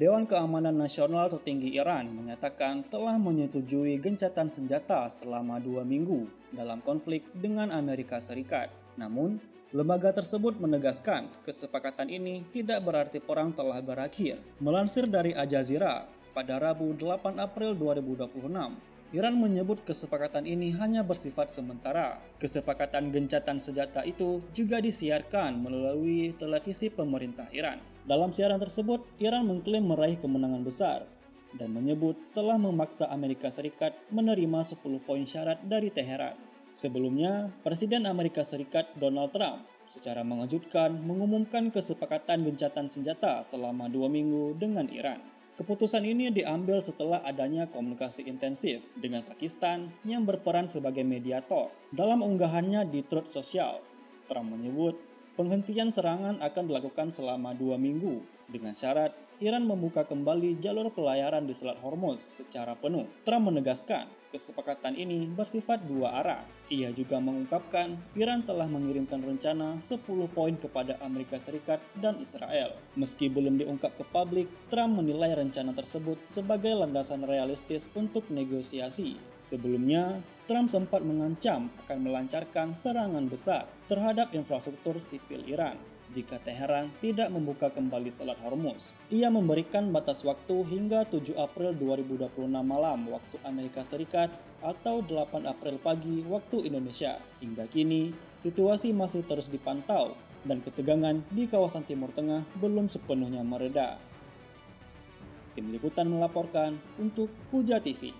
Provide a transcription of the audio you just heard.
Dewan Keamanan Nasional tertinggi Iran menyatakan telah menyetujui gencatan senjata selama 2 minggu dalam konflik dengan Amerika Serikat. Namun, lembaga tersebut menegaskan kesepakatan ini tidak berarti perang telah berakhir. Melansir dari Al Jazeera, pada Rabu 8 April 2026, Iran menyebut kesepakatan ini hanya bersifat sementara. Kesepakatan gencatan senjata itu juga disiarkan melalui televisi pemerintah Iran. Dalam siaran tersebut, Iran mengklaim meraih kemenangan besar dan menyebut telah memaksa Amerika Serikat menerima 10 poin syarat dari Teheran. Sebelumnya, Presiden Amerika Serikat Donald Trump secara mengejutkan mengumumkan kesepakatan gencatan senjata selama 2 minggu dengan Iran. Keputusan ini diambil setelah adanya komunikasi intensif dengan Pakistan yang berperan sebagai mediator. Dalam unggahannya di Truth Social, Trump menyebut penghentian serangan akan dilakukan selama 2 minggu dengan syarat Iran membuka kembali jalur pelayaran di Selat Hormuz secara penuh. Trump menegaskan kesepakatan ini bersifat dua arah. Ia juga mengungkapkan Iran telah mengirimkan rencana 10 poin kepada Amerika Serikat dan Israel. Meski belum diungkap ke publik, Trump menilai rencana tersebut sebagai landasan realistis untuk negosiasi. Sebelumnya, Trump sempat mengancam akan melancarkan serangan besar terhadap infrastruktur sipil Iran jika Teheran tidak membuka kembali Selat Hormuz. Ia memberikan batas waktu hingga 7 April 2026 malam waktu Amerika Serikat atau 8 April pagi waktu Indonesia. Hingga kini, situasi masih terus dipantau dan ketegangan di kawasan Timur Tengah belum sepenuhnya mereda. Tim Liputan melaporkan untuk Puja TV.